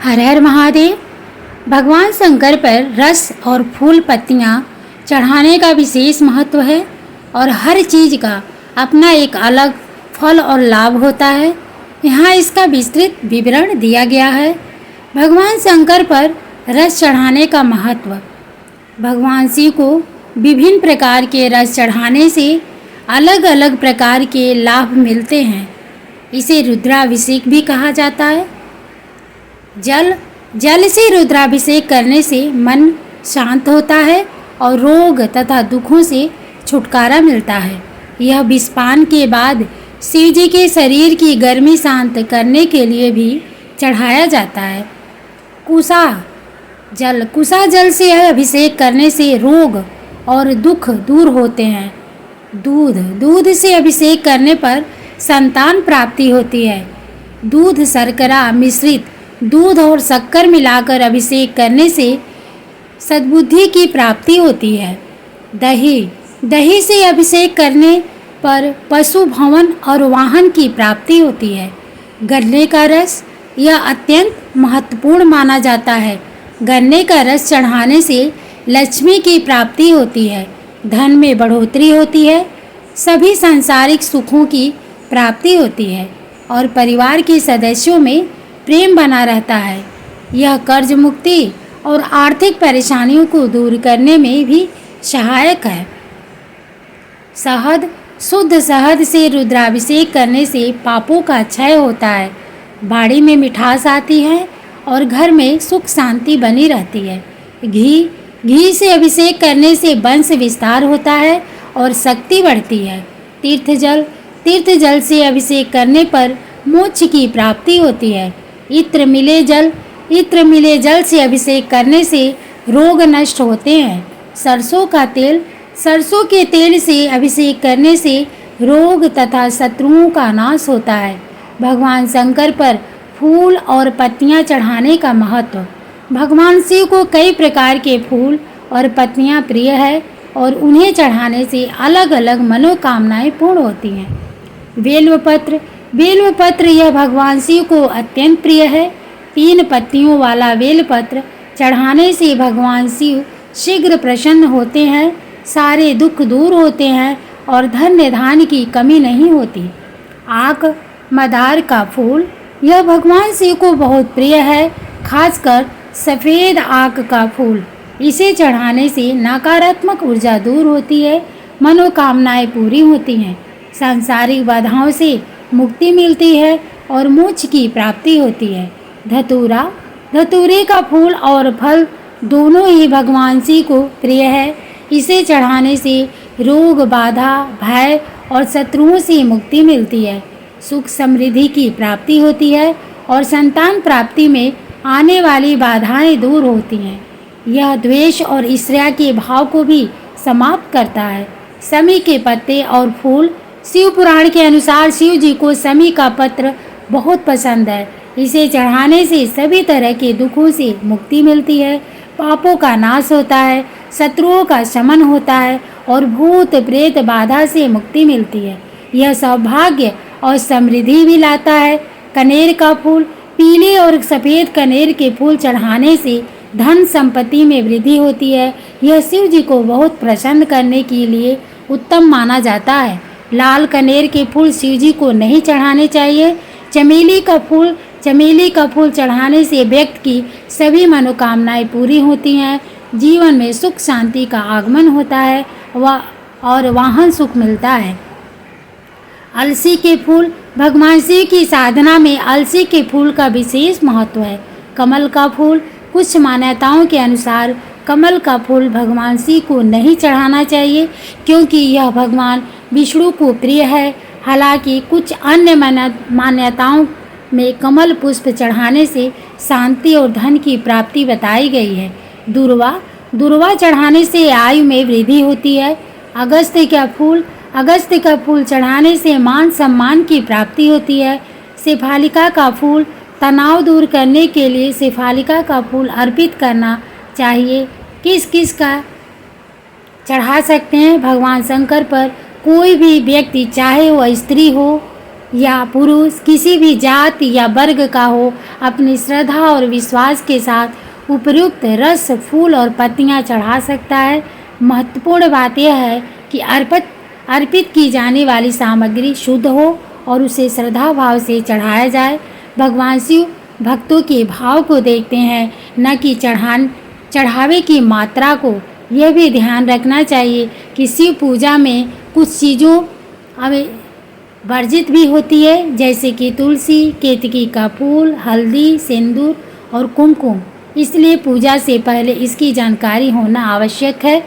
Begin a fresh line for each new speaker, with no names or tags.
हर हर महादेव। भगवान शंकर पर रस और फूल पत्तियाँ चढ़ाने का विशेष महत्व है और हर चीज़ का अपना एक अलग फल और लाभ होता है। यहाँ इसका विस्तृत विवरण दिया गया है। भगवान शंकर पर रस चढ़ाने का महत्व। भगवान शिव को विभिन्न प्रकार के रस चढ़ाने से अलग अलग प्रकार के लाभ मिलते हैं। इसे रुद्राभिषेक भी कहा जाता है। जल से रुद्राभिषेक करने से मन शांत होता है और रोग तथा दुखों से छुटकारा मिलता है। यह विषपान के बाद शिव जी के शरीर की गर्मी शांत करने के लिए भी चढ़ाया जाता है। कुशा जल से अभिषेक करने से रोग और दुख दूर होते हैं। दूध से अभिषेक करने पर संतान प्राप्ति होती है। दूध शर्करा मिश्रित दूध और शक्कर मिलाकर अभिषेक करने से सद्बुद्धि की प्राप्ति होती है। दही से अभिषेक करने पर पशु भवन और वाहन की प्राप्ति होती है। गन्ने का रस यह अत्यंत महत्वपूर्ण माना जाता है। गन्ने का रस चढ़ाने से लक्ष्मी की प्राप्ति होती है, धन में बढ़ोतरी होती है, सभी सांसारिक सुखों की प्राप्ति होती है और परिवार के सदस्यों में प्रेम बना रहता है। यह कर्ज मुक्ति और आर्थिक परेशानियों को दूर करने में भी सहायक है। शुद्ध शहद से रुद्राभिषेक करने से पापों का क्षय होता है, बाड़ी में मिठास आती है और घर में सुख शांति बनी रहती है। घी से अभिषेक करने से वंश विस्तार होता है और शक्ति बढ़ती है। तीर्थ जल से अभिषेक करने पर मोक्ष की प्राप्ति होती है। इत्र मिले जल से अभिषेक करने से रोग नष्ट होते हैं। सरसों के तेल से अभिषेक करने से रोग तथा शत्रुओं का नाश होता है। भगवान शंकर पर फूल और पत्तियां चढ़ाने का महत्व। भगवान शिव को कई प्रकार के फूल और पत्तियां प्रिय है और उन्हें चढ़ाने से अलग अलग मनोकामनाएं पूर्ण होती हैं। बेलपत्र यह भगवान शिव को अत्यंत प्रिय है। 3 पत्तियों वाला बेलपत्र चढ़ाने से भगवान शिव शीघ्र प्रसन्न होते हैं, सारे दुख दूर होते हैं और धन धान्य की कमी नहीं होती। आक मदार का फूल यह भगवान शिव को बहुत प्रिय है, खासकर सफ़ेद आक का फूल। इसे चढ़ाने से नकारात्मक ऊर्जा दूर होती है, मनोकामनाएं पूरी होती हैं, सांसारिक बाधाओं से मुक्ति मिलती है और मोक्ष की प्राप्ति होती है। धतूरे का फूल और फल दोनों ही भगवान शिव को प्रिय है। इसे चढ़ाने से रोग बाधा भय और शत्रुओं से मुक्ति मिलती है, सुख समृद्धि की प्राप्ति होती है और संतान प्राप्ति में आने वाली बाधाएं दूर होती हैं। यह द्वेष और ईर्ष्या के भाव को भी समाप्त करता है। समी के पत्ते और फूल। शिव पुराण के अनुसार शिव जी को समी का पत्र बहुत पसंद है। इसे चढ़ाने से सभी तरह के दुखों से मुक्ति मिलती है, पापों का नाश होता है, शत्रुओं का शमन होता है और भूत प्रेत बाधा से मुक्ति मिलती है। यह सौभाग्य और समृद्धि भी लाता है। कनेर का फूल। पीले और सफ़ेद कनेर के फूल चढ़ाने से धन संपत्ति में वृद्धि होती है। यह शिव जी को बहुत प्रसन्न करने के लिए उत्तम माना जाता है। लाल कनेर के फूल शिव जी को नहीं चढ़ाने चाहिए। चमेली का फूल चढ़ाने से व्यक्ति की सभी मनोकामनाएं पूरी होती हैं, जीवन में सुख शांति का आगमन होता है और वाहन सुख मिलता है। अलसी के फूल। भगवान शिव की साधना में अलसी के फूल का विशेष महत्व है। कमल का फूल। कुछ मान्यताओं के अनुसार कमल का फूल भगवान शिव को नहीं चढ़ाना चाहिए क्योंकि यह भगवान विष्णु को प्रिय है। हालांकि कुछ अन्य मान्यताओं में कमल पुष्प चढ़ाने से शांति और धन की प्राप्ति बताई गई है। दुर्वा चढ़ाने से आयु में वृद्धि होती है। अगस्त्य का फूल चढ़ाने से मान सम्मान की प्राप्ति होती है। शेफालिका का फूल। तनाव दूर करने के लिए शेफालिका का फूल अर्पित करना चाहिए। किस का चढ़ा सकते हैं? भगवान शंकर पर कोई भी व्यक्ति, चाहे वह स्त्री हो या पुरुष किसी भी जाति या वर्ग का हो, अपनी श्रद्धा और विश्वास के साथ उपयुक्त रस, फूल और पत्तियां चढ़ा सकता है। महत्वपूर्ण बात यह है कि अर्पित की जाने वाली सामग्री शुद्ध हो और उसे श्रद्धा भाव से चढ़ाया जाए। भगवान शिव भक्तों के भाव को देखते हैं, न कि चढ़ावे की मात्रा को। यह भी ध्यान रखना चाहिए कि शिव पूजा में कुछ चीज़ों वर्जित भी होती है, जैसे कि तुलसी, केतकी का फूल, हल्दी, सिंदूर और कुमकुम। इसलिए पूजा से पहले इसकी जानकारी होना आवश्यक है।